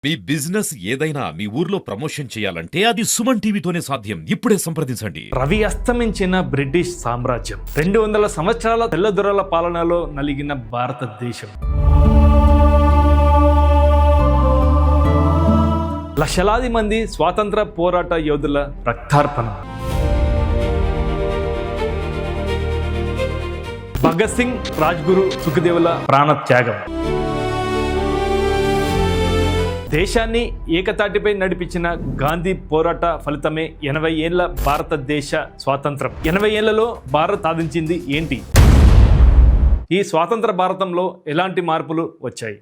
మీ business ఏదైనా మీ ఊర్లో promotion చేయాలంటే అది సుమన్ టీవీతోనే సాధ్యం. ఇప్పుడే సంప్రదించండి. రవి అస్తమించిన బ్రిటిష్ సామ్రాజ్యం 200 సంవత్సరాల తెల్లదొరల పాలనలో నలిగిన భారతదేశం. లక్షలాది మంది స్వాతంత్ర పోరాట యోధుల రక్తార్పణం. భగత్ సింగ్, రాజ్గురు, సుఖదేవుల ప్రాణత్యాగం. దేశాన్ని ఏకతాటిపై నడిపించిన గాంధీ పోరాట ఫలితమే 80 ఏళ్ల భారతదేశ స్వాతంత్రం. 80 ఏళ్లలో భారత్ సాధించింది ఏంటి? ఈ స్వాతంత్ర భారతంలో ఎలాంటి మార్పులు వచ్చాయి?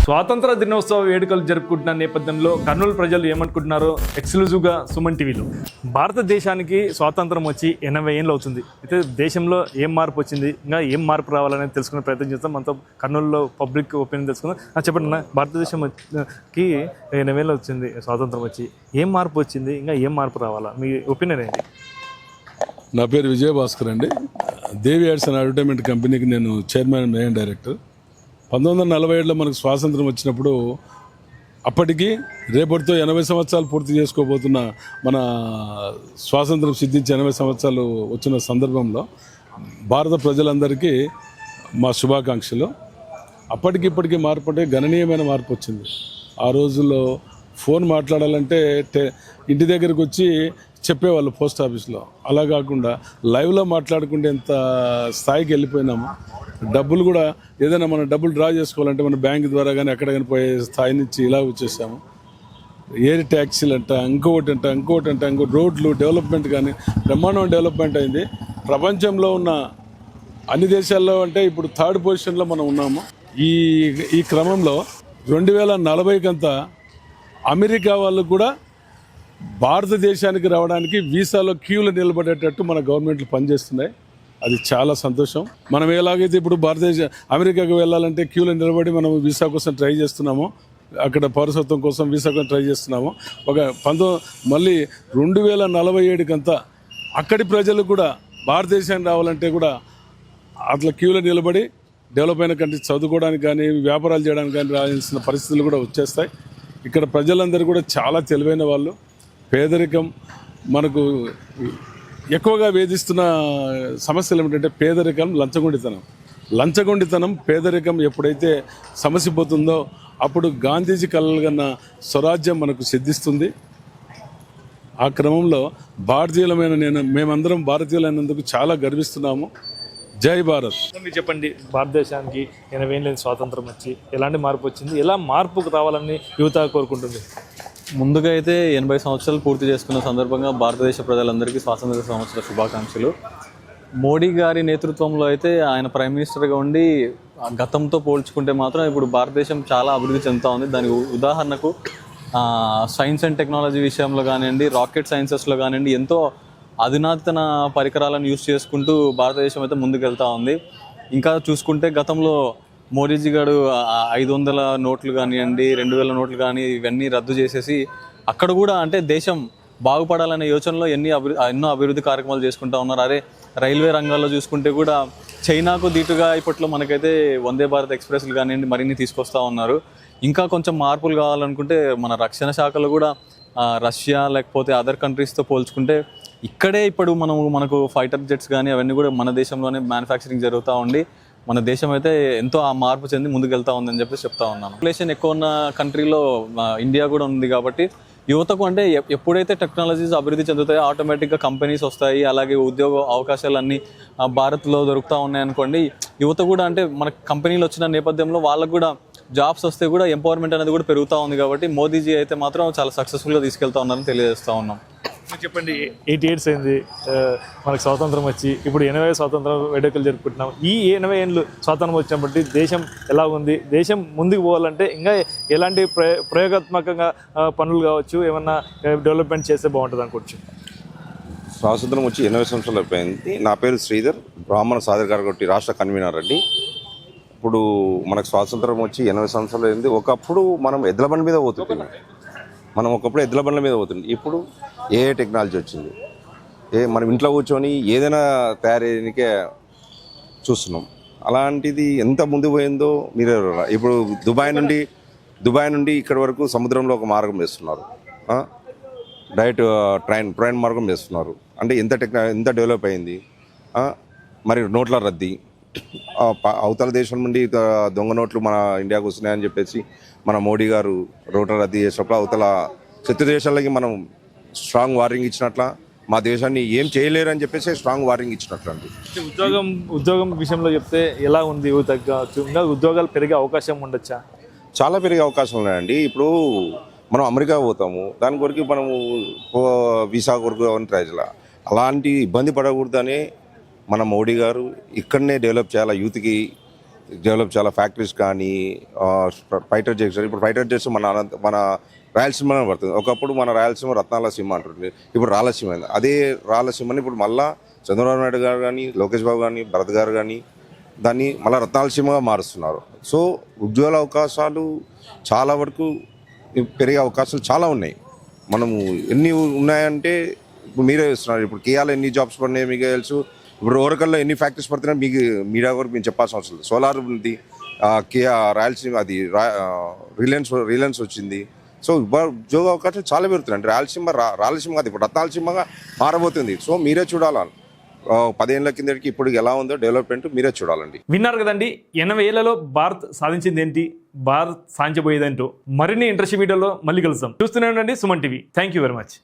స్వాతంత్ర దినోత్సవ వేడుకలు జరుపుకుంటున్న నేపథ్యంలో కర్నూలు ప్రజలు ఏమనుకుంటున్నారో ఎక్స్క్లూజివ్గా సుమన్ టీవీలో. భారతదేశానికి స్వాతంత్రం వచ్చి 80 ఏళ్ళు అవుతుంది. అయితే దేశంలో ఏం మార్పు వచ్చింది, ఇంకా ఏం మార్పు రావాలనేది తెలుసుకునే ప్రయత్నం చేస్తాం. మనతో కర్నూలులో పబ్లిక్ ఒపీనియన్ తెలుసుకుందాం. చెప్పండి అన్న, భారతదేశంకి 80 ఏళ్ళు వచ్చింది స్వాతంత్రం వచ్చి, ఏం మార్పు వచ్చింది, ఇంకా ఏం మార్పు రావాలా, మీ ఒపీనియన్ ఏంటి? నా పేరు విజయభాస్కర్ అండి. దేవి యాడ్స్ అండ్ అడ్వర్టైజ్మెంట్ కంపెనీకి నేను చైర్మన్ అండ్ మేనేజింగ్ డైరెక్టర్. 1947లో మనకు స్వాతంత్రం వచ్చినప్పుడు అప్పటికి రేపటితో 80 సంవత్సరాలు పూర్తి చేసుకోబోతున్న మన స్వాతంత్రం సిద్ధించి 80 సంవత్సరాలు వచ్చిన సందర్భంలో భారత ప్రజలందరికీ మా శుభాకాంక్షలు. అప్పటికి ఇప్పటికీ మార్పు అంటే గణనీయమైన మార్పు వచ్చింది. ఆ రోజుల్లో ఫోన్ మాట్లాడాలంటే ఇంటి దగ్గరకు వచ్చి చెప్పేవాళ్ళు పోస్ట్ ఆఫీస్లో. అలా కాకుండా లైవ్లో మాట్లాడుకుంటే ఎంత స్థాయికి వెళ్ళిపోయినాము. డబ్బులు కూడా ఏదైనా మనం డబ్బులు డ్రా చేసుకోవాలంటే మన బ్యాంక్ ద్వారా కానీ ఎక్కడ కానీ పోయే స్థాయి నుంచి ఇలా వచ్చేసాము. ఎయిర్ ట్యాక్సీలు అంట, ఇంకోటి రోడ్లు డెవలప్మెంట్ కానీ బ్రహ్మాండం డెవలప్మెంట్ అయింది. ప్రపంచంలో ఉన్న అన్ని దేశాల్లో అంటే ఇప్పుడు 3rd పొజిషన్లో మనం ఉన్నాము. ఈ క్రమంలో 2040కంతా అమెరికా వాళ్ళు కూడా భారతదేశానికి రావడానికి వీసాలో క్యూలు నిలబడేటట్టు మన గవర్నమెంట్లు పనిచేస్తున్నాయి. అది చాలా సంతోషం. మనం ఎలాగైతే ఇప్పుడు అమెరికాకు వెళ్ళాలంటే క్యూలో నిలబడి మనం వీసా కోసం ట్రై చేస్తున్నామో, అక్కడ పౌరసత్వం కోసం వీసా కోసం ట్రై చేస్తున్నామో, మళ్ళీ 2047కంతా అక్కడి ప్రజలు కూడా భారతదేశానికి రావాలంటే కూడా అట్లా క్యూలో నిలబడి డెవలప్ అయిన కంట్రీ చదువుకోవడానికి కానీ వ్యాపారాలు చేయడానికి కానీ రావాల్సిన పరిస్థితులు కూడా వచ్చేస్తాయి. ఇక్కడ ప్రజలందరూ కూడా చాలా తెలివైన వాళ్ళు. పేదరికం మనకు ఎక్కువగా వేధిస్తున్న సమస్యలు ఏమిటంటే పేదరికం, లంచగొండితనం. పేదరికం ఎప్పుడైతే సమసిపోతుందో అప్పుడు గాంధీజీ కలలుగన్న స్వరాజ్యం మనకు సిద్ధిస్తుంది. ఆ క్రమంలో మేమందరం భారతీయులైనందుకు చాలా గర్విస్తున్నాము. జై భారత్. మీరు చెప్పండి, భారతదేశానికి 80 ఏళ్ళ స్వాతంత్రం వచ్చి ఎలాంటి మార్పు వచ్చింది, ఎలా మార్పుకు రావాలని యువత కోరుకుంటుంది? ముందుగా అయితే 80 సంవత్సరాలు పూర్తి చేసుకున్న సందర్భంగా భారతదేశ ప్రజలందరికీ స్వాతంత్ర సంవత్సర శుభాకాంక్షలు. మోడీ గారి నేతృత్వంలో అయితే ఆయన ప్రైమ్ మినిస్టర్గా ఉండి గతంతో పోల్చుకుంటే మాత్రం ఇప్పుడు భారతదేశం చాలా అభివృద్ధి చెందుతూ ఉంది. దానికి ఉదాహరణకు సైన్స్ అండ్ టెక్నాలజీ విషయంలో కానివ్వండి, రాకెట్ సైన్సెస్లో కానివ్వండి, ఎంతో అధునాతన పరికరాలను యూజ్ చేసుకుంటూ భారతదేశం అయితే ముందుకెళ్తూ ఉంది. ఇంకా చూసుకుంటే గతంలో మోడీజీ గారు 500 నోట్లు కానివ్వండి, 2000 నోట్లు కానీ ఇవన్నీ రద్దు చేసేసి అక్కడ కూడా అంటే దేశం బాగుపడాలనే యోచనలో ఎన్నో అభివృద్ధి కార్యక్రమాలు చేసుకుంటూ ఉన్నారు. అదే రైల్వే రంగాల్లో చూసుకుంటే కూడా చైనాకు దీటుగా ఇప్పట్లో మనకైతే వందే భారత్ ఎక్స్ప్రెస్లు కానివ్వండి మరిన్ని తీసుకొస్తూ ఉన్నారు. ఇంకా కొంచెం మార్పులు కావాలనుకుంటే మన రక్షణ శాఖలో కూడా రష్యా లేకపోతే అదర్ కంట్రీస్తో పోల్చుకుంటే ఇక్కడే ఇప్పుడు మనకు ఫైటర్ జెట్స్ కానీ అవన్నీ కూడా మన దేశంలోనే మ్యానుఫ్యాక్చరింగ్ జరుగుతూ ఉండి మన దేశం అయితే ఎంతో ఆ మార్పు చెంది ముందుకెళ్తా ఉందని చెప్పేసి చెప్తా ఉన్నాను. పాపులేషన్ ఎక్కువ ఉన్న కంట్రీలో ఇండియా కూడా ఉంది కాబట్టి యువతకు అంటే ఎప్పుడైతే టెక్నాలజీస్ అభివృద్ధి చెందుతాయో ఆటోమేటిక్గా కంపెనీస్ వస్తాయి, అలాగే ఉద్యోగ అవకాశాలన్నీ భారత్లో దొరుకుతూ ఉన్నాయనుకోండి. యువత కూడా అంటే మన కంపెనీలు వచ్చిన నేపథ్యంలో వాళ్ళకు కూడా జాబ్స్ వస్తే కూడా ఎంపవర్మెంట్ అనేది కూడా పెరుగుతూ ఉంది. కాబట్టి మోదీజీ అయితే మాత్రం చాలా సక్సెస్ఫుల్గా తీసుకెళ్తా ఉన్నారని తెలియజేస్తూ ఉన్నాం. చెప్పండి, 80 years అయింది మనకు స్వాతంత్రం వచ్చి, ఇప్పుడు 80 స్వాతంత్రం వేడుకలు జరుపుకుంటున్నాం. ఈ 80 ఏళ్ళు స్వాతంత్రం వచ్చినప్పటి దేశం ఎలా ఉంది, దేశం ముందుకు పోవాలంటే ఇంకా ఎలాంటి ప్రయోగాత్మకంగా పనులు కావచ్చు, ఏమన్నా డెవలప్మెంట్ చేస్తే బాగుంటుంది అనుకోవచ్చు? స్వాతంత్రం వచ్చి 80 సంవత్సరాలు అయిపోయింది. నా పేరు శ్రీధర్, బ్రాహ్మణ సాధకారగొట్టి రాష్ట్ర కన్వీనర్ అండి. ఇప్పుడు మనకు స్వాతంత్రం వచ్చి 80 సంవత్సరాలు అయింది. ఒకప్పుడు మనం ఎద్దుల బండి మీద పోతున్నాం. ఒకప్పుడు ఎద్దుల బండ్ల మీద పోతుంది. ఇప్పుడు ఏ టెక్నాలజీ వచ్చింది, మనం ఇంట్లో కూర్చొని ఏదైనా తయారు చేయడానికే చూస్తున్నాం. అలాంటిది ఎంత ముందు పోయిందో మీరు ఇప్పుడు దుబాయ్ నుండి ఇక్కడి వరకు సముద్రంలో ఒక మార్గం వేస్తున్నారు, డైరెక్ట్ ట్రైన్ మార్గం వేస్తున్నారు. అంటే ఎంత డెవలప్ అయింది. మరి నోట్ల రద్దీ, అవతల దేశం నుండి దొంగ నోట్లు మన ఇండియాకు వస్తున్నాయని చెప్పేసి మన మోడీ గారు నోట్ల రద్దీ చేసినప్పుడు అవతల శత్రు దేశాలకి మనం స్ట్రాంగ్ వార్నింగ్ ఇచ్చినట్ల, మా దేశాన్ని ఏం చేయలేరని చెప్పేసి స్ట్రాంగ్ వార్నింగ్ ఇచ్చినట్లు అండి. ఉద్యోగం విషయంలో చెప్తే ఎలా ఉంది యువతకు? ఇంకా ఉద్యోగాలు పెరిగే అవకాశం ఉండొచ్చా? చాలా పెరిగే అవకాశాలు ఉన్నాయండి. ఇప్పుడు మనం అమెరికా పోతాము, దాని కొరకు మనము వీసా కొరకు అని ట్రై చేయాలి. అలాంటి ఇబ్బంది పడకూడదనే మన మోడీ గారు ఇక్కడనే డెవలప్ చేయాలి, యూత్కి డెవలప్ చేయాలి. ఫ్యాక్టరీస్ కానీ ఫైటర్ జెట్స్, ఇప్పుడు ఫైటర్ జెట్స్ మన రాయలసీమ పడుతుంది. ఒకప్పుడు మన రాయలసీమ రత్నాల సీమ అంటుంది, ఇప్పుడు రాయలసీమ అయింది. అదే రాయలసీమని ఇప్పుడు మళ్ళా చంద్రబాబు నాయుడు గారు కానీ, లోకేష్ బాబు కానీ, భరత్ గారు కానీ దాన్ని మళ్ళీ రత్నాలసీమగా మారుస్తున్నారు. సో ఉద్యోగాల అవకాశాలు చాలా వరకు పెరిగే అవకాశాలు చాలా ఉన్నాయి. మనము ఎన్ని ఉన్నాయంటే ఇప్పుడు మీరే చూస్తున్నారు. ఇప్పుడు కియాలో ఎన్ని జాబ్స్ పడినాయి మీకు తెలుసు. ఇప్పుడు ఓరకల్లో ఎన్ని ఫ్యాక్టరీస్ పడుతున్నాయి మీకు మీడియా వరకు మేము చెప్పాల్సిన అవసరం లేదు. సోలార్ ఉంది, కియా రాయలసీమ, అది రిలయన్స్ వచ్చింది. సో ఉద్యోగ అవకాశాలు చాలా పెరుగుతున్నాయి. అంటే రాయలసీమ కాదు, ఇప్పుడు రత్నాలసీమగా మారబోతుంది. సో మీరే చూడాలని 10 ఏళ్ల కిందకి ఇప్పుడు ఎలా ఉందో డెవలప్మెంట్ మీరే చూడాలండి. విన్నారు కదండి, 80 ఏళ్లలో భారత్ సాధించింది ఏంటి, భారత్ సాధించబోయేదేంటో మరిన్ని ఇంట్రెస్ట్ వీడియోలో మళ్ళీ కలుస్తాం. చూస్తూనే ఉండండి Suman TV. Thank you very much.